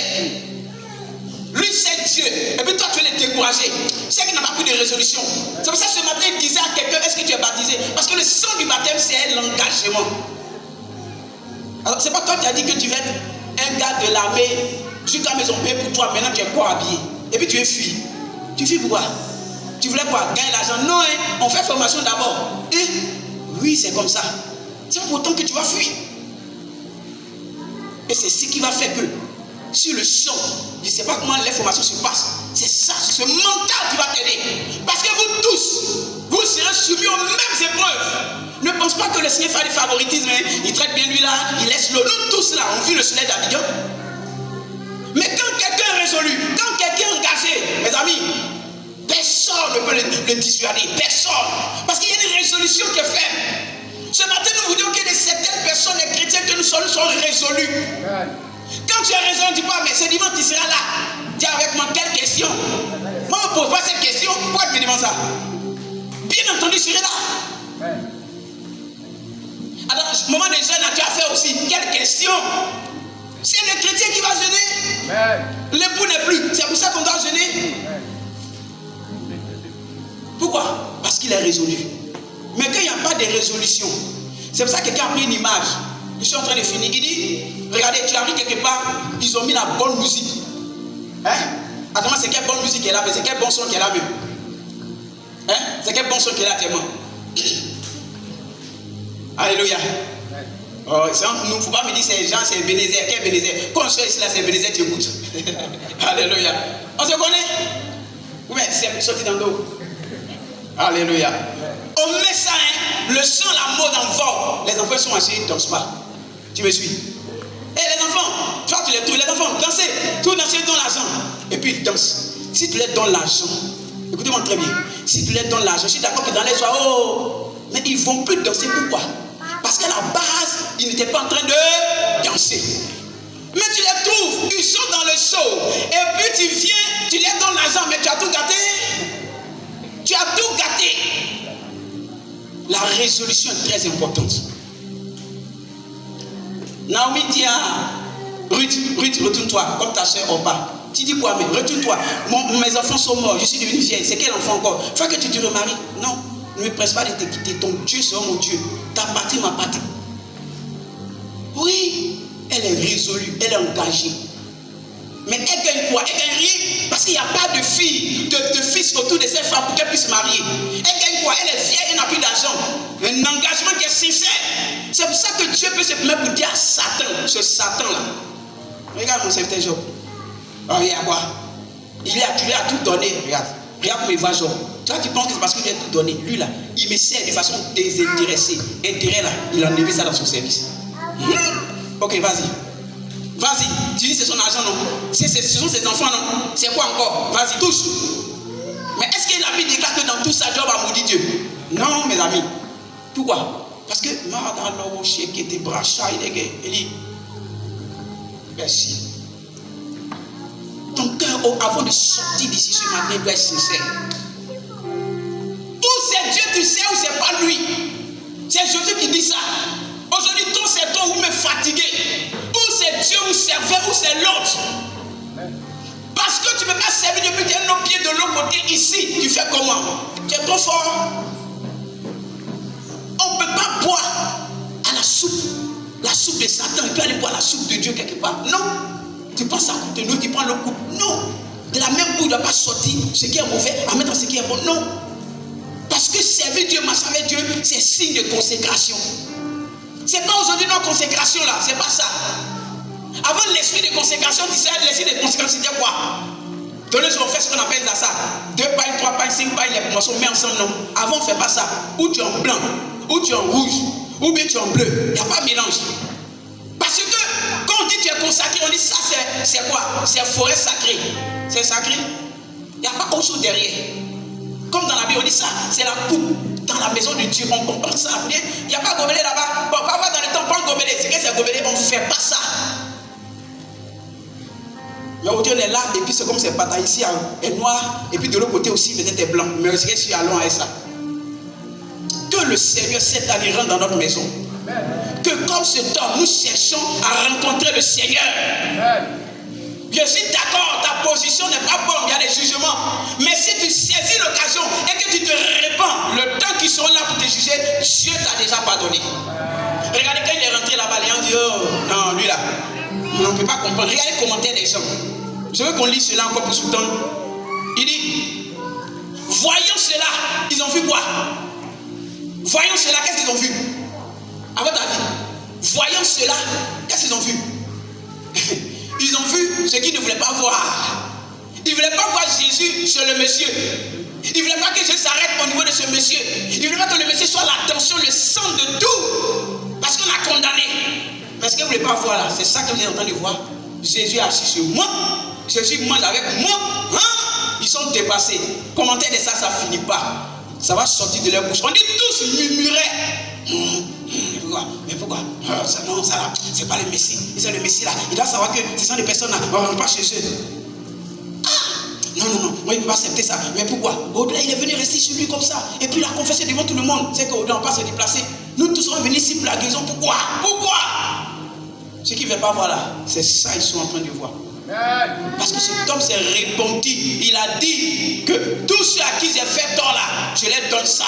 Lui, c'est Dieu. Et puis toi, tu veux les décourager. C'est qu'il n'a pas pris de résolution. C'est pour ça que ce matin, il disait à quelqu'un, est-ce que tu es baptisé? Parce que le sang du baptême, c'est l'engagement. Alors, c'est pas toi qui as dit que tu veux être un gars de l'armée, jusqu'à la maison paye pour toi, maintenant tu es quoi habillé? Et puis tu es fui. Tu fuis pourquoi? Tu voulais quoi? Gagner l'argent? Non, hein? On fait formation d'abord. Et oui, c'est comme ça. C'est pas pourtant que tu vas fuir. Et c'est ce qui va faire que, sur le champ, je ne sais pas comment les formations se passent. C'est ça, ce mental qui va t'aider. Parce que vous tous, vous serez soumis aux mêmes épreuves. Ne pense pas que le Seigneur fait des favoritismes. Il traite bien lui là, il laisse l'autre. Nous tous là, on vit le soleil d'Abidjan. Mais quand quelqu'un est résolu, quand quelqu'un est engagé, mes amis, personne ne peut le dissuader. Personne. Parce qu'il y a une résolution qui est faite. Ce matin, nous vous disons qu'il y a certaines personnes, les chrétiens que nous sommes, sont résolus. Quand tu es résolu, tu dis pas, mais ce dimanche, tu seras là. Dis avec moi, quelle question? Moi, je ne pose pas cette question. Pourquoi tu me demandes ça? Bien entendu, je serai là. Alors, au moment des jeunes, tu as fait aussi. Quelle question? C'est le chrétien qui va jeûner. L'époux n'est plus. C'est pour ça qu'on doit jeûner. Pourquoi? Parce qu'il est résolu. Mais quand il n'y a pas de résolution, c'est pour ça que quelqu'un a pris une image. Je suis en train de finir. Il dit, regardez, tu arrives quelque part, ils ont mis la bonne musique. Hein? Attends, c'est quelle bonne musique qui est là, mais c'est quel bon son qui est là même? Hein? C'est quel bon son qui est là tellement? Alléluia. Oh, nous, il ne faut pas me dire c'est Jean, c'est Bénézère. Quel Bénézère? Quand je suis ici, là, c'est Bénézère, tu écoutes. Alléluia. On se connaît? Oui, c'est sorti dans l'eau. Alléluia. On met ça, hein, le sang, la mode en vogue. Les enfants sont assis, ils ne dansent pas. Tu me suis? Et les enfants, toi tu les trouves, les enfants, dansez, tout danser dans l'argent. Et puis ils dansent. Si tu les donnes l'argent, écoutez-moi très bien, si tu les donnes l'argent, je suis d'accord que dans les soirs, oh, mais ils ne vont plus danser. Pourquoi? Parce qu'à la base, ils n'étaient pas en train de danser. Mais tu les trouves, ils sont dans le show. Et puis tu viens, tu les donnes l'argent, mais tu as tout gâté. Tu as tout gâté. La résolution est très importante. Naomi dit à Ruth, retourne-toi, comme ta soeur Orpa. Tu dis quoi, mais retourne-toi. Mes enfants sont morts, je suis devenue vieille. C'est quel enfant encore? Il faut que tu te remaries. Non, ne me presse pas de te quitter. Ton Dieu sera mon Dieu. Ta patrie, ma patrie. Oui, elle est résolue, elle est engagée. Mais elle gagne quoi? Elle gagne rien parce qu'il n'y a pas de fille, de fils autour de cette femme pour qu'elle puisse se marier. Elle gagne quoi? Elle est vieille, elle n'a plus d'argent. Un engagement qui est sincère. C'est pour ça que Dieu peut se permettre pour dire à Satan, ce Satan-là. Regarde mon serviteur Job. Oh, regarde quoi? Tu lui as tout donné. Regarde comment il va Job. Toi, tu penses que c'est parce qu'il lui a tout donné. Lui là, il me sert de façon désintéressée. Intérêt là, il a enlevé ça dans son service. Ok, vas-y. Vas-y, tu dis c'est son argent, non? Ce sont ses enfants, non? C'est quoi encore? Vas-y, touche. Mais est-ce que la Bible déclare que dans tout ça, Job a maudit Dieu? Non, mes amis. Pourquoi? Parce que merci. Ton cœur, avant de sortir d'ici ce matin, doit être sincère. Ou c'est Dieu, tu sais, ou c'est pas lui. C'est Jésus qui dit ça. Aujourd'hui, ton c'est toi, vous me fatiguez. Ou c'est Dieu, vous servez, ou c'est l'autre. Parce que tu ne peux pas servir depuis qu'il y a nos pieds de l'autre côté ici. Tu fais comment? Tu es trop fort. On ne peut pas boire à la soupe la soupe de Satan, il peut aller boire la soupe de Dieu quelque part. Non. Tu prends sa coupe de nous, tu prends le coupe. Non. De la même coupe, il ne doit pas sortir ce qui est mauvais à mettre dans ce qui est bon. Non. Parce que servir Dieu, marcher avec Dieu, c'est signe de consécration. C'est pas aujourd'hui notre consécration là, c'est pas ça. Avant l'esprit de consécration, tu sais, l'esprit de consécration, c'était quoi? Donner sur le fait ce qu'on appelle ça. 2 pailles, 3 pailles, 5 pailles, les promotions, on met ensemble, non. Avant, on ne fait pas ça. Ou tu es en blanc, ou tu es en rouge, ou bien tu es en bleu. Il n'y a pas de mélange. Parce que quand on dit que tu es consacré, on dit ça, c'est quoi? C'est forêt sacrée. C'est sacré. Il n'y a pas autre chose derrière. Comme dans la Bible, on dit ça, c'est la coupe. Dans la maison de Dieu, on comprend ça. Il n'y a pas de gobelet là-bas. Bon, pas dans le temps, pas de gobelet. C'est que c'est gobelet, on ne fait pas ça. Mais aujourd'hui, on est là, et puis c'est comme c'est bataille ici, est noir, et puis de l'autre côté aussi, peut-être est blanc. Mais c'est que je suis allons avec ça. Que le Seigneur cette année rentre dans notre maison. Que comme ce temps, nous cherchons à rencontrer le Seigneur. Je suis d'accord, ta position n'est pas bonne, il y a des jugements. Mais si tu saisis l'occasion et que tu te répands, le temps qu'ils seront là pour te juger, Dieu t'a déjà pardonné. Regardez quand il est rentré là-bas, les gens disent, oh, non, lui là, on ne peut pas comprendre. Regardez les commentaires des gens. Je veux qu'on lise cela encore pour tout le temps. Il dit, voyons cela, ils ont vu quoi? Voyons cela, qu'est-ce qu'ils ont vu? À votre avis, voyons cela, qu'est-ce qu'ils ont vu? Ils ont vu ce qu'ils ne voulaient pas voir. Ils ne voulaient pas voir Jésus sur le monsieur. Ils ne voulaient pas que Jésus s'arrête au niveau de ce monsieur. Ils ne voulaient pas que le monsieur soit l'attention, le centre de tout. Parce qu'on a condamné. Mais ce qu'ils ne voulaient pas voir là, c'est ça que vous êtes en train de voir. Jésus est assis sur moi. Jésus mange avec moi. Hein? Ils sont dépassés. Commentaire de ça, ça ne finit pas. Ça va sortir de leur bouche. On dit tous murmuraient. Mais pourquoi? Ça, non, ça là, c'est pas le Messie. C'est le Messie là. Il doit savoir que ce sont des personnes là. On ne va pas chez eux. Non, moi il ne peut pas accepter ça. Mais pourquoi? Au-delà, il est venu rester chez lui comme ça. Et puis il a confessé devant tout le monde. C'est qu'au-delà, on ne va pas se déplacer. Nous tous sommes venus ici pour la guérison. Pourquoi? Ce qu'ils ne veulent pas voir là, c'est ça qu'ils sont en train de voir. Parce que cet homme s'est répandu. Il a dit que tous ceux à qui j'ai fait tort là, je leur donne ça.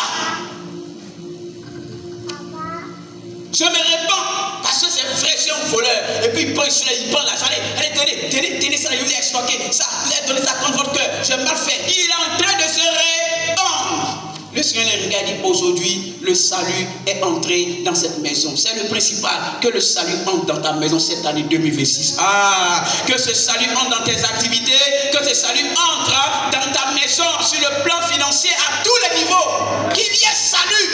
Je me répands parce que c'est vrai, c'est un voleur. Et puis il prend l'argent. Allez, tenez ça, il vous a extorqué. Ça, vous avez donné ça contre votre cœur. J'ai mal fait. Il est en train de se répandre. Le Seigneur les regarde et dit aujourd'hui, le salut est entré dans cette maison. C'est le principal. Que le salut entre dans ta maison cette année 2026. Que ce salut entre dans tes activités. Que ce salut entre dans ta maison sur le plan financier à tous les niveaux. Qu'il y ait salut.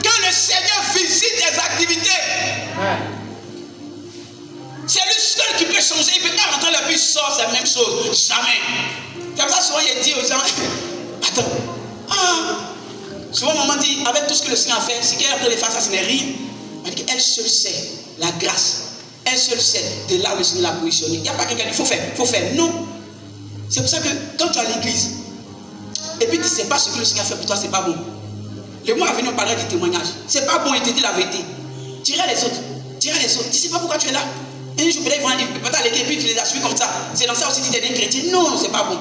Que le Seigneur visite tes activités. C'est lui seul qui peut changer. Il ne peut pas rentrer la vie sort, c'est la même chose. Jamais. C'est pour ça souvent il dit aux gens, attends. Souvent maman dit, avec tout ce que le Seigneur a fait, ce qu'elle est en train de faire, ça ce n'est rien. Elle seule sait la grâce. Elle seule sait de là où le Seigneur l'a positionné. Il n'y a pas quelqu'un qui dit, faut faire. Non. C'est pour ça que quand tu es à l'église, et puis tu ne sais pas ce que le Seigneur a fait pour toi, c'est pas bon. Le mois à venir, on parlera du témoignage. C'est pas bon, il te dit la vérité. Tirer les autres. Tu ne sais pas pourquoi tu es là. Un jour, peut-être, ils vont aller à l'église et puis tu les as suivis comme ça. C'est dans ça aussi que tu es chrétien. Non, c'est pas bon.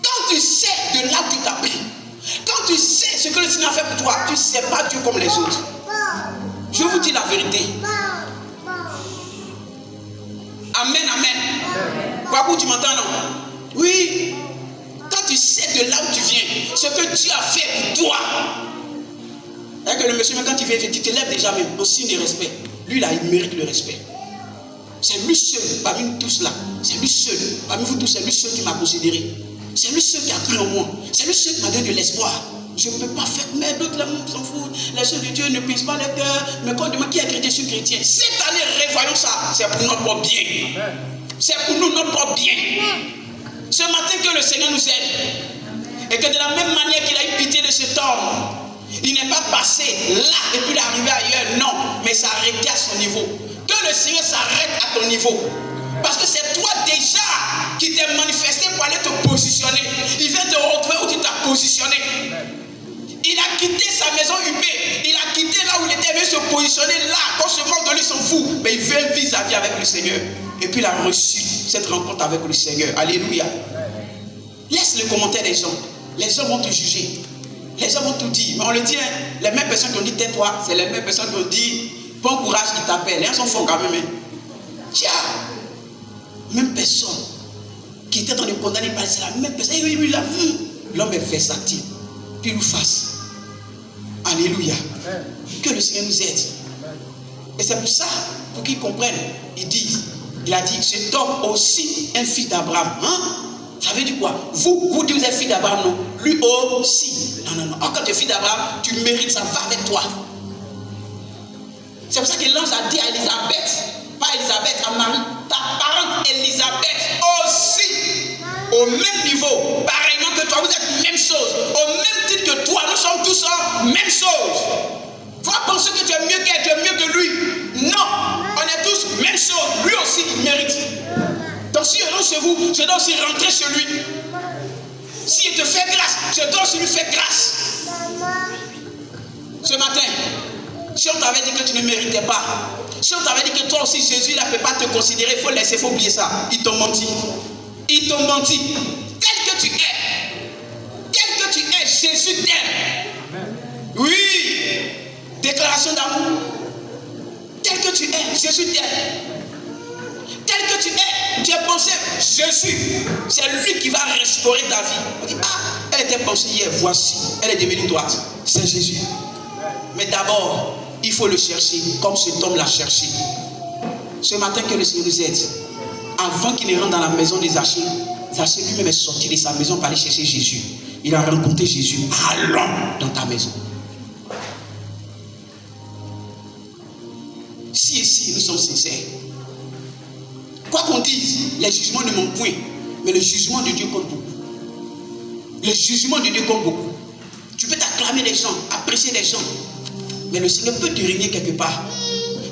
Quand tu sais de là où tu t'appelles, quand tu sais ce que le Seigneur a fait pour toi, tu ne sais pas Dieu comme les autres. Je vous dis la vérité. Amen. Quoi que tu m'entends, non? Oui. Quand tu sais de là où tu viens, ce que Dieu a fait pour toi. Et que le monsieur, quand il vient, tu te lèves déjà même, au signe de respect. Lui là, il mérite le respect. C'est lui seul, parmi nous tous là. C'est lui seul, parmi vous tous, c'est lui seul qui m'a considéré. C'est lui seul qui a cru en moi. C'est lui seul qui m'a donné de l'espoir. Je ne peux pas faire, mais d'autres là, s'en foutent. Les choses de Dieu ne pèsent pas les cœurs. Mais quand on demande qui est chrétien, je suis chrétien. Cette année, revoyons ça. C'est pour notre propre bien. C'est pour nous, notre propre bien. Ce matin, que le Seigneur nous aide. Et que de la même manière qu'il a eu pitié de cet homme, il n'est pas passé là et puis il est arrivé ailleurs. Non, mais s'arrêter à son niveau. Que le Seigneur s'arrête à ton niveau. Parce que c'est toi déjà qui t'es manifesté pour aller te positionner. Il vient te retrouver où tu t'as positionné. Il a quitté sa maison huppée. Il a quitté là où il était venu se positionner là. Quand ce monde de lui s'en fout. Mais il veut un vis-à-vis avec le Seigneur. Et puis il a reçu cette rencontre avec le Seigneur. Alléluia. Laisse le commentaire des gens. Les hommes vont te juger. Les hommes vont tout dire. Mais on le dit, hein, les mêmes personnes qui ont dit tais-toi, c'est les mêmes personnes qui ont dit Bon courage, il t'appelle. Les gens sont forts quand même. Hein. Tiens, même personne qui était en train de condamner par la même personne. L'homme est versatile. Qu'il nous fasse. Alléluia. Amen. Que le Seigneur nous aide. Et c'est pour ça, pour qu'ils comprennent, il a dit, cet homme aussi un fils d'Abraham. Hein? Ça veut dire quoi? Vous êtes fils d'Abraham, non? Lui aussi. Non. Quand tu es fils d'Abraham, tu mérites, ça va avec toi. C'est pour ça que l'ange a dit à Élisabeth, pas Élisabeth, à Marie, ta parente Élisabeth aussi, au même niveau, pareillement que toi, vous êtes même chose. Au même titre que toi, nous sommes tous en même chose. Tu vas penser que tu es mieux qu'elle, tu es mieux que lui. Non, on est tous même chose. Lui aussi, il mérite. Donc si je donne chez vous, je dois aussi rentrer chez lui. Si il te fait grâce, je dois aussi lui faire grâce. Ce matin, si on t'avait dit que tu ne méritais pas, si on t'avait dit que toi aussi Jésus ne peut pas te considérer, il faut laisser, il faut oublier ça. Ils t'ont menti. Ils t'ont menti. Tel que tu es, Jésus t'aime. Oui. Déclaration d'amour. Tel que tu es, Jésus t'aime. Tel que tu es pensé, Jésus, c'est lui qui va restaurer ta vie. On dit, elle était pensée hier, voici, elle est devenue droite. C'est Jésus. Mais d'abord, il faut le chercher, comme cet homme l'a cherché. Ce matin, que le Seigneur nous aide. Avant qu'il ne rentre dans la maison des Zachée, Zachée lui-même est sorti de sa maison pour aller chercher Jésus. Il a rencontré Jésus. Allons dans ta maison. Si et si nous sommes sincères, quoi qu'on dise, les jugements ne manquent point, mais le jugement de Dieu compte beaucoup. Le jugement de Dieu compte beaucoup. Tu peux t'acclamer des gens, apprécier des gens, mais le Seigneur peut te régner quelque part.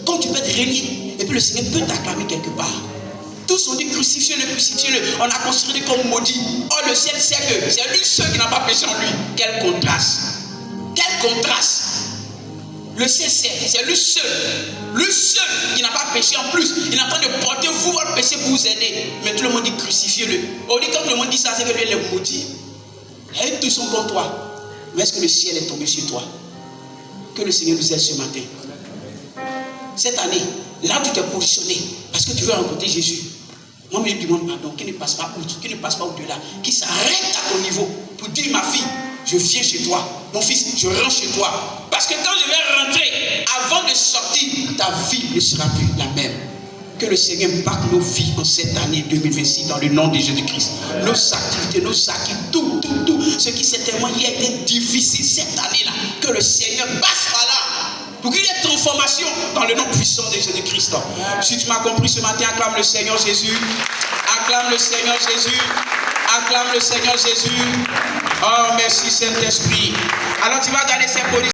Quand tu peux te régner, et puis le Seigneur peut t'acclamer quelque part. Tous ont dit crucifiez-le, crucifiez-le. On a considéré comme maudit. Oh, le ciel sait que c'est lui seul qui n'a pas péché en lui. Quel contraste! Quel contraste! Le ciel sait, c'est lui seul qui n'a pas péché en plus. Il est en train de porter vous votre péché pour vous aider. Mais tout le monde dit crucifiez-le. On dit quand tout le monde dit ça, c'est que lui il est maudit. Et tous sont contre toi. Mais est-ce que le ciel est tombé sur toi? Que le Seigneur nous aide ce matin. Cette année, là où tu t'es positionné, parce que tu veux rencontrer Jésus, moi je me demande pardon, qui ne passe pas outre, qui ne passe pas au-delà, qui s'arrête à ton niveau pour dire ma fille, je viens chez toi, mon fils, je rentre chez toi. Parce que quand je vais rentrer, avant de sortir, ta vie ne sera plus la même. Que le Seigneur marque nos vies en cette année 2026 dans le nom de Jésus-Christ. Nos activités, nos acquis, tout. Ce qui s'est témoigné était difficile cette année-là. Que le Seigneur passe par là. Pour qu'il y ait transformation dans le nom puissant de Jésus-Christ. Si tu m'as compris ce matin, acclame le Seigneur Jésus. Acclame le Seigneur Jésus. Acclame le Seigneur Jésus. Oh, merci Saint-Esprit. Alors tu vas garder ces positions.